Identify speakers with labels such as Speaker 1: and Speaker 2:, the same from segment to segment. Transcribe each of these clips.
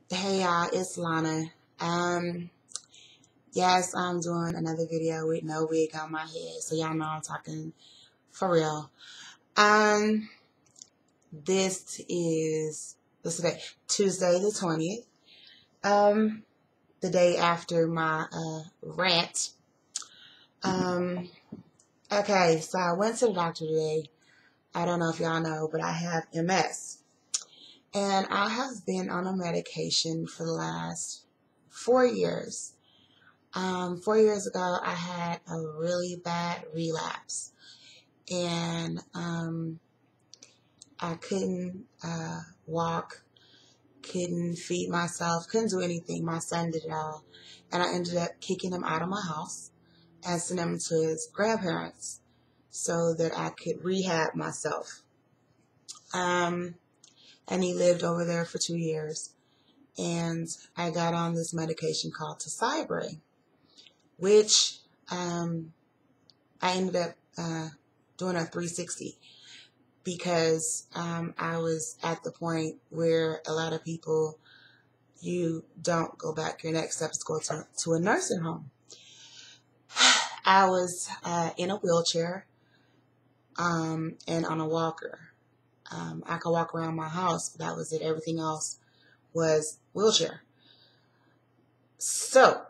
Speaker 1: Hey y'all, it's Lana. Um, yes, I'm doing another video with no wig on my head, so y'all know I'm talking for real. Um, what's today? Tuesday the 20th. Um, the day after my rant. Um, okay, so I went to the doctor today. I don't know if y'all know, but I have MS. And I have been on a medication for the last 4 years. 4 years ago, I had a really bad relapse, and I couldn't walk, couldn't feed myself, couldn't do anything. My son did it all, and I ended up kicking him out of my house and sending him to his grandparents so that I could rehab myself. Um, and he lived over there for 2 years, and I got on this medication called Tysabri, which I ended up doing a 360 because I was at the point where a lot of people, you don't go back. Your next step is go to a nursing home. I was in a wheelchair and on a walker. I could walk around my house, but that was it. Everything else was wheelchair. So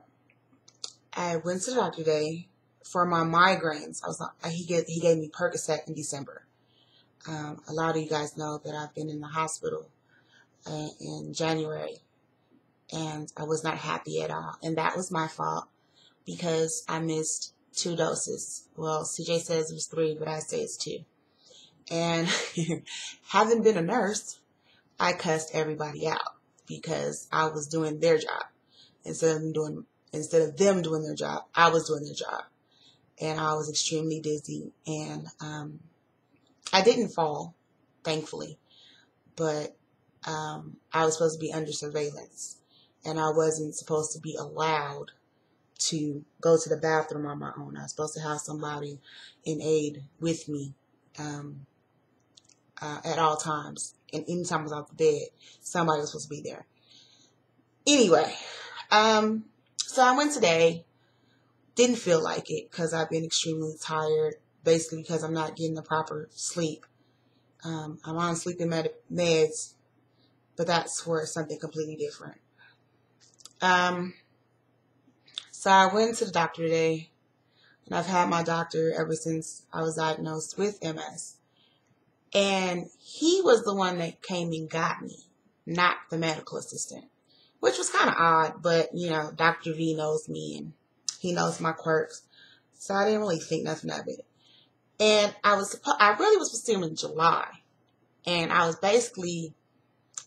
Speaker 1: I went to the doctor today for my migraines. He gave me Percocet in December. A lot of you guys know that I've been in the hospital in January, and I was not happy at all. And that was my fault because I missed 2 doses. Well, CJ says it was 3, but I say it's 2. And having been a nurse, I cussed everybody out because I was doing their job. Instead of them doing their job, I was doing their job. And I was extremely dizzy, and I didn't fall, thankfully, but I was supposed to be under surveillance, and I wasn't supposed to be allowed to go to the bathroom on my own. I was supposed to have somebody in aid with me at all times, and anytime I was off the bed, somebody was supposed to be there. Anyway, so I went today. Didn't feel like it because I've been extremely tired, basically because I'm not getting the proper sleep. I'm on sleeping meds, but that's for something completely different. So I went to the doctor today, and I've had my doctor ever since I was diagnosed with MS. And he was the one that came and got me, not the medical assistant, which was kind of odd, but, Dr. V knows me, and he knows my quirks, so I didn't really think nothing of it. And I really was supposed to see him in July, and I was basically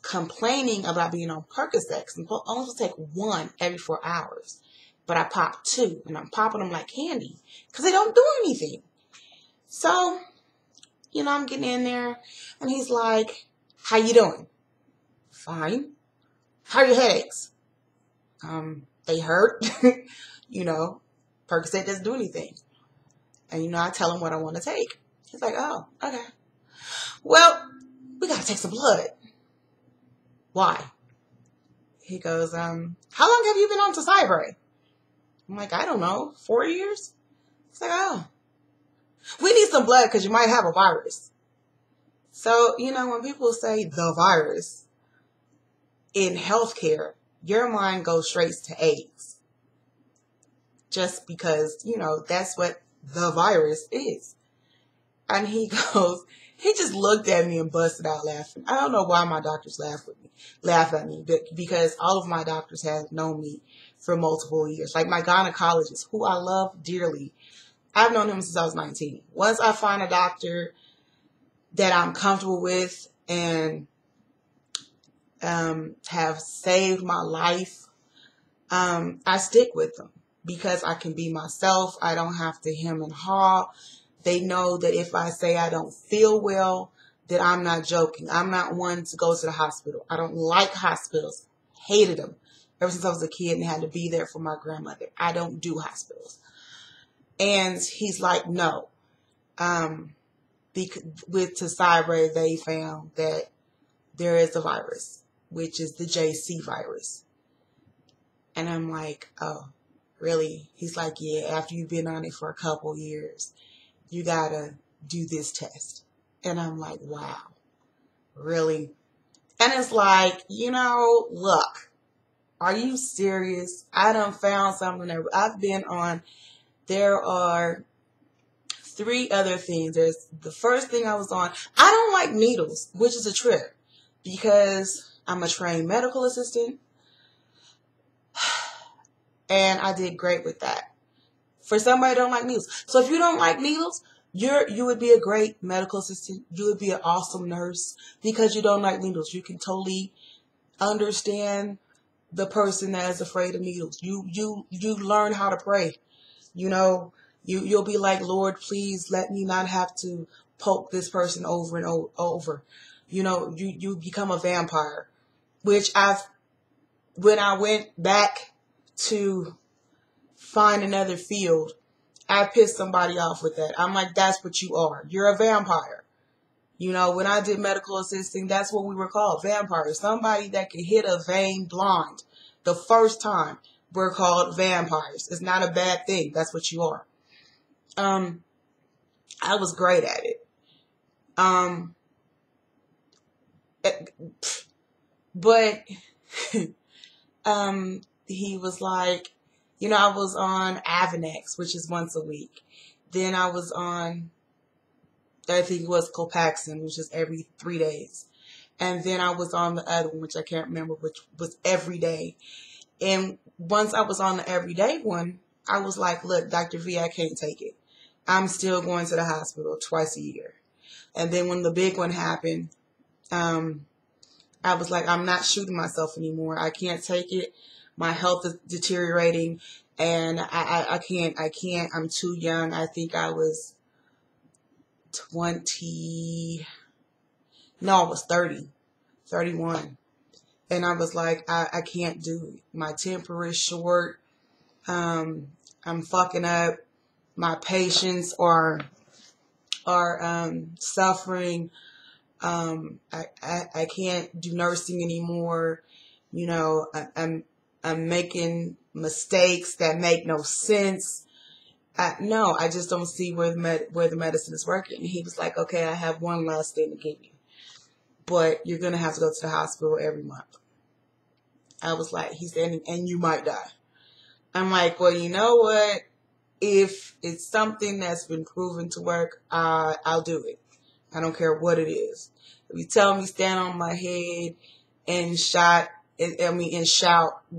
Speaker 1: complaining about being on Percocet. I'm only supposed to take 1 every 4 hours, but I popped 2, and I'm popping them like candy because they don't do anything. So, I'm getting in there, and he's like, "How you doing?" "Fine." "How are your headaches?" They hurt." Percocet doesn't do anything. And, I tell him what I want to take. He's like, "Oh, okay. Well, we got to take some blood." "Why?" He goes, "How long have you been on Tysabri?" I'm like, "I don't know, 4 years?" He's like, "Oh, we need some blood because you might have a virus." So, when people say the virus in healthcare, your mind goes straight to AIDS. Just because, that's what the virus is. And he just looked at me and busted out laughing. I don't know why my doctors laugh at me, but because all of my doctors have known me for multiple years. Like my gynecologist, who I love dearly, I've known him since I was 19. Once I find a doctor that I'm comfortable with and have saved my life, I stick with them because I can be myself. I don't have to hem and haw. They know that if I say I don't feel well, that I'm not joking. I'm not one to go to the hospital. I don't like hospitals. Hated them ever since I was a kid and had to be there for my grandmother. I don't do hospitals. And he's like, "No." With Tysabri, they found that there is a virus. which is the JC virus. And I'm like, oh, really? He's like, yeah, after you've been on it for a couple years, you gotta do this test. And I'm like, wow, really? And it's like, look, are you serious? I done found something that I've been on. There are 3 other things. There's the first thing I was on. I don't like needles, which is a trip because I'm a trained medical assistant and I did great with that. For somebody who don't like needles. So if you don't like needles, you would be a great medical assistant. You would be an awesome nurse because you don't like needles. You can totally understand the person that is afraid of needles. You learn how to pray. You'll be like, Lord, please let me not have to poke this person over and over. You become a vampire, which when I went back to find another field, I pissed somebody off with that. I'm like, that's what you are. You're a vampire. When I did medical assisting, that's what we were called, vampires. Somebody that could hit a vein blind the first time. We're called vampires. It's not a bad thing. That's what you are. I was great at it. But he was like, I was on Avonex, which is once a week. Then I was on, I think it was Copaxone, which is every 3 days. And then I was on the other one, which I can't remember, which was every day. And once I was on the everyday one, I was like, look, Dr. V, I can't take it. I'm still going to the hospital twice a year. And then when the big one happened, I was like, I'm not shooting myself anymore. I can't take it. My health is deteriorating and I can't. I'm too young. I think I was 20. No, I was 30, 31. And I was like, I can't do it. My temper is short. I'm fucking up. My patients are suffering. I can't do nursing anymore. I'm making mistakes that make no sense. No, I just don't see where the medicine is working. And he was like, okay, I have one last thing to give you, but you're going to have to go to the hospital every month. I was like, he said, and you might die. I'm like, well, you know what? If it's something that's been proven to work, I'll do it. I don't care what it is. If you tell me stand on my head and shout,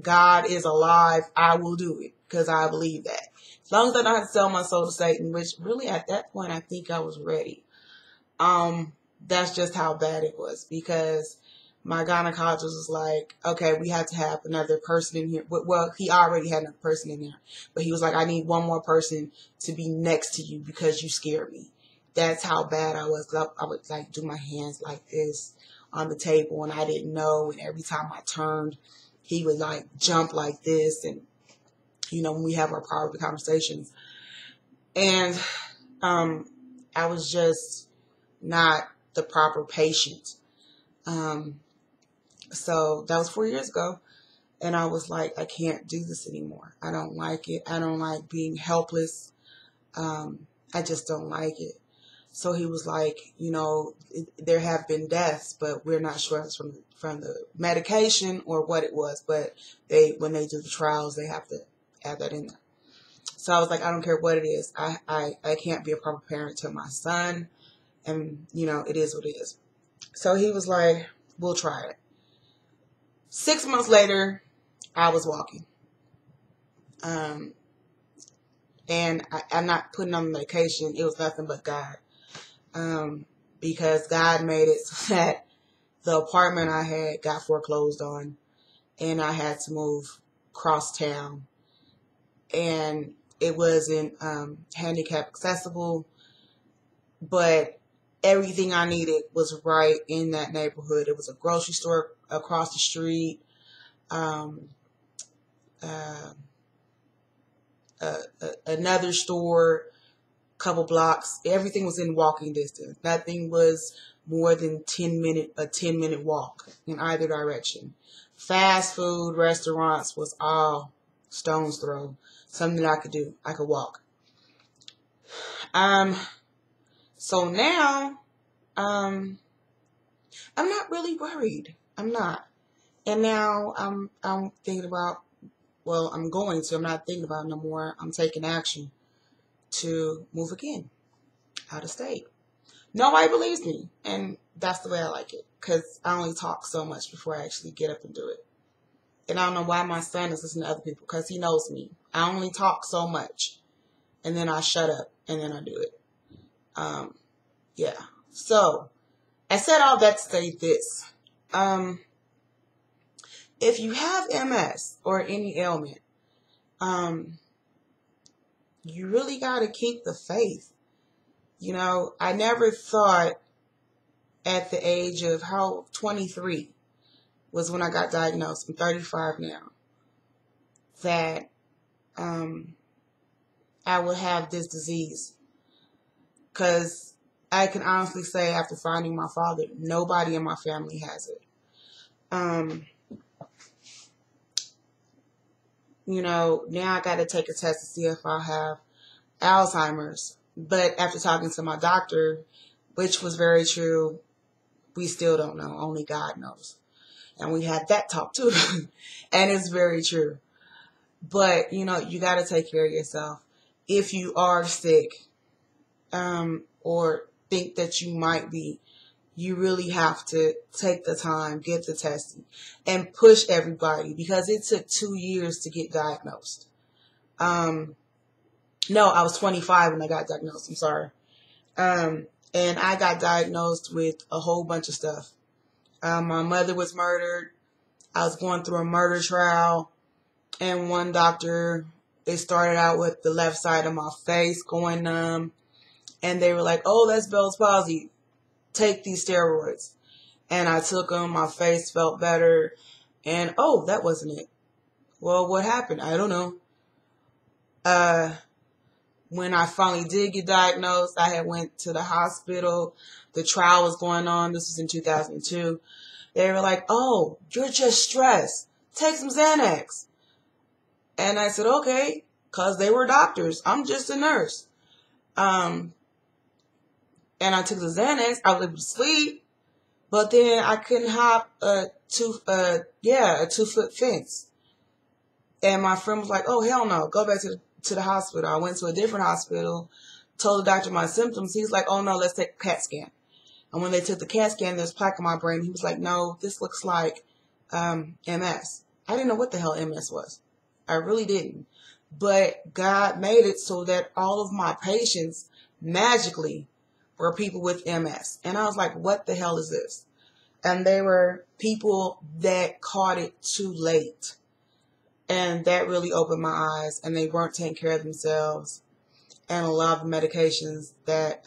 Speaker 1: God is alive, I will do it because I believe that. As long as I don't have to sell my soul to Satan, which really at that point I think I was ready. That's just how bad it was because my gynecologist was like, okay, we have to have another person in here. Well, he already had another person in there, but he was like, I need one more person to be next to you because you scare me. That's how bad I was. I would like do my hands like this on the table and I didn't know. And every time I turned, he would like jump like this. And, when we have our private conversations and, I was just not the proper patient. So that was 4 years ago. And I was like, I can't do this anymore. I don't like it. I don't like being helpless. I just don't like it. So he was like, there have been deaths, but we're not sure if it's from the medication or what it was. But when they do the trials, they have to add that in there. So I was like, I don't care what it is. I can't be a proper parent to my son. And, it is what it is. So he was like, we'll try it. 6 months later, I was walking. And I'm not putting on the medication. It was nothing but God. Because God made it so that the apartment I had got foreclosed on and I had to move cross town. And it wasn't handicap accessible, but everything I needed was right in that neighborhood. It was a grocery store across the street, another store, couple blocks. Everything was in walking distance. Nothing was more than a 10-minute walk in either direction. Fast food restaurants was all stone's throw. Something that I could do. I could walk. So now, I'm not really worried. I'm not. And now I'm thinking about, well, I'm not thinking about it no more. I'm taking action to move again out of state. Nobody believes me. And that's the way I like it. Because I only talk so much before I actually get up and do it. And I don't know why my son is listening to other people, because he knows me. I only talk so much. And then I shut up and then I do it. Yeah. So I said all that to say this. If you have MS or any ailment, you really got to keep the faith. You know, I never thought at the age of 23 was when I got diagnosed. I'm 35 now. That I would have this disease. Because I can honestly say, after finding my father, nobody in my family has it. You know, now I got to take a test to see if I have Alzheimer's. But after talking to my doctor, which was very true, we still don't know. Only God knows. And we had that talk too. And it's very true. But, you know, you got to take care of yourself. If you are sick, or think that you might be, you really have to take the time, get the testing, and push everybody, because it took 2 years to get diagnosed. No, I was 25 when I got diagnosed. I'm sorry. And I got diagnosed with a whole bunch of stuff. My mother was murdered. I was going through a murder trial. And one doctor, they started out with the left side of my face going numb. And they were like, oh, that's Bell's palsy. Take these steroids. And I took them. My face felt better. And, oh, that wasn't it. Well, what happened? I don't know. When I finally did get diagnosed, I had went to the hospital. The trial was going on. This was in 2002. They were like, oh, you're just stressed. Take some Xanax. And I said, okay, because they were doctors. I'm just a nurse. And I took the Xanax. I was able to sleep. But then I couldn't hop a 2-foot fence. And my friend was like, oh, hell no, go back to the hospital. I went to a different hospital, told the doctor my symptoms. He's like, oh, no, let's take a CAT scan. And when they took the CAT scan, there's plaque in my brain. He was like, no, this looks like MS. I didn't know what the hell MS was. I really didn't. But God made it so that all of my patients magically were people with MS. And I was like, what the hell is this? And they were people that caught it too late. And that really opened my eyes. And they weren't taking care of themselves. And a lot of the medications that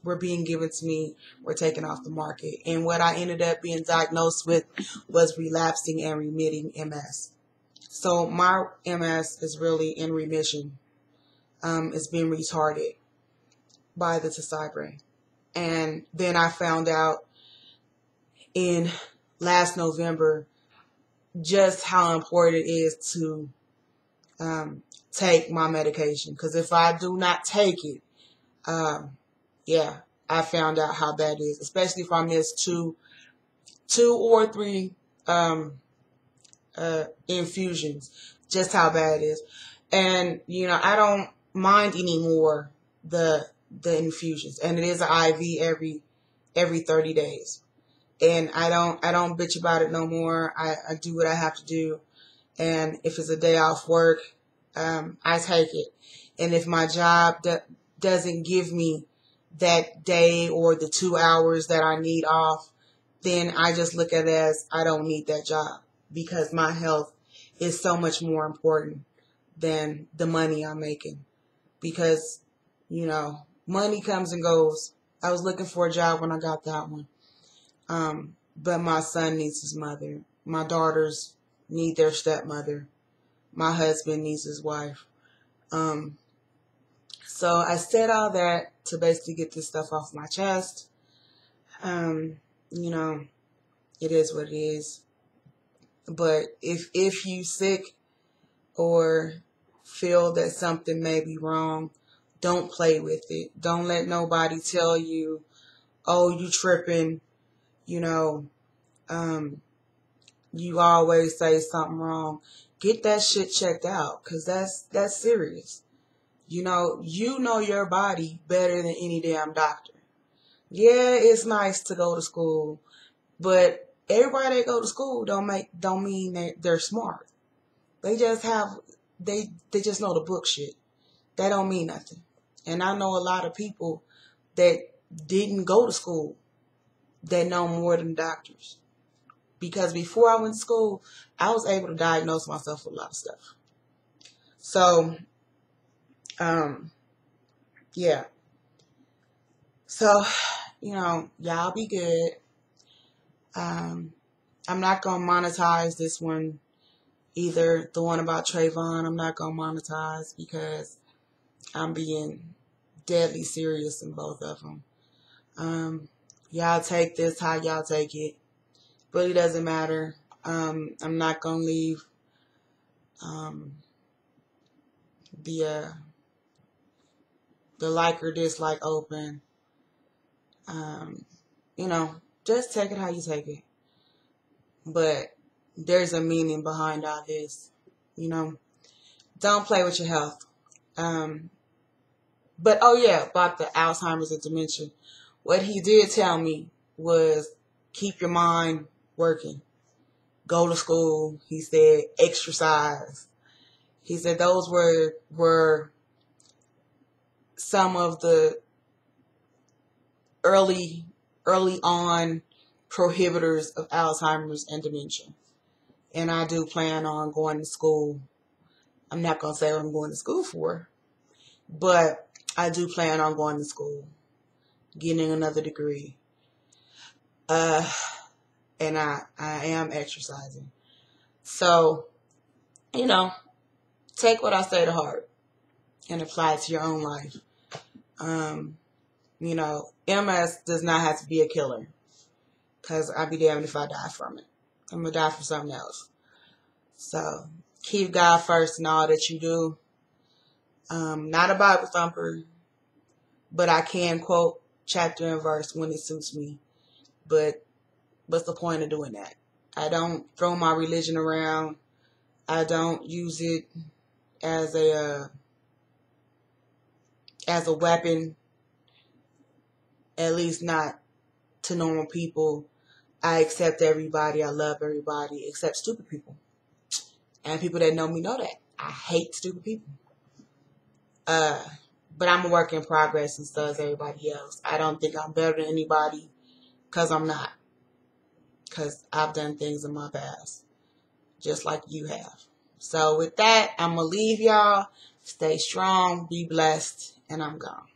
Speaker 1: were being given to me were taken off the market. And what I ended up being diagnosed with was relapsing and remitting MS. So my MS is really in remission. It's been retarded by the Tysabri. And then I found out in last November just how important it is to take my medication. Because if I do not take it, I found out how bad it is. Especially if I miss two or three infusions, just how bad it is. And, you know, I don't mind anymore the infusions. And it is an IV every 30 days. And I don't bitch about it no more. I do what I have to do. And if it's a day off work, I take it. And if my job doesn't give me that day or the 2 hours that I need off, then I just look at it as I don't need that job, because my health is so much more important than the money I'm making. Because, you know, money comes and goes. I was looking for a job when I got that one. But my son needs his mother. My daughters need their stepmother. My husband needs his wife. So I said all that to basically get this stuff off my chest. You know, it is what it is. But if you sick or feel that something may be wrong, don't play with it. Don't let nobody tell you, oh, you tripping, you know, you always say something wrong. Get that shit checked out, because that's serious. You know your body better than any damn doctor. Yeah, it's nice to go to school, but everybody that go to school don't mean that they're smart. They just they just know the book shit. That don't mean nothing. And I know a lot of people that didn't go to school that know more than doctors. Because before I went to school, I was able to diagnose myself with a lot of stuff. So, yeah. So, y'all be good. I'm not going to monetize this one either. The one about Trayvon, I'm not going to monetize because I'm being deadly serious in both of them. Y'all take this how y'all take it. Really doesn't matter. I'm not going to leave the like or dislike open. Just take it how you take it. But there's a meaning behind all this. Don't play with your health. But oh yeah, about the Alzheimer's and dementia. What he did tell me was keep your mind working. Go to school. He said exercise. He said those were some of the early on prohibitors of Alzheimer's and dementia. And I do plan on going to school. I'm not going to say what I'm going to school for, but I do plan on going to school, getting another degree. And I am exercising. So, take what I say to heart and apply it to your own life. MS does not have to be a killer, because I'd be damned if I die from it. I'm going to die from something else. So, keep God first in all that you do. Not a Bible thumper, but I can quote chapter and verse when it suits me. But what's the point of doing that? I don't throw my religion around. I don't use it as a weapon, at least not to normal people. I accept everybody. I love everybody except stupid people. And people that know me know that. I hate stupid people. But I'm a work in progress, and so is everybody else. I don't think I'm better than anybody, because I'm not. Because I've done things in my past, just like you have. So with that, I'm going to leave y'all. Stay strong, be blessed, and I'm gone.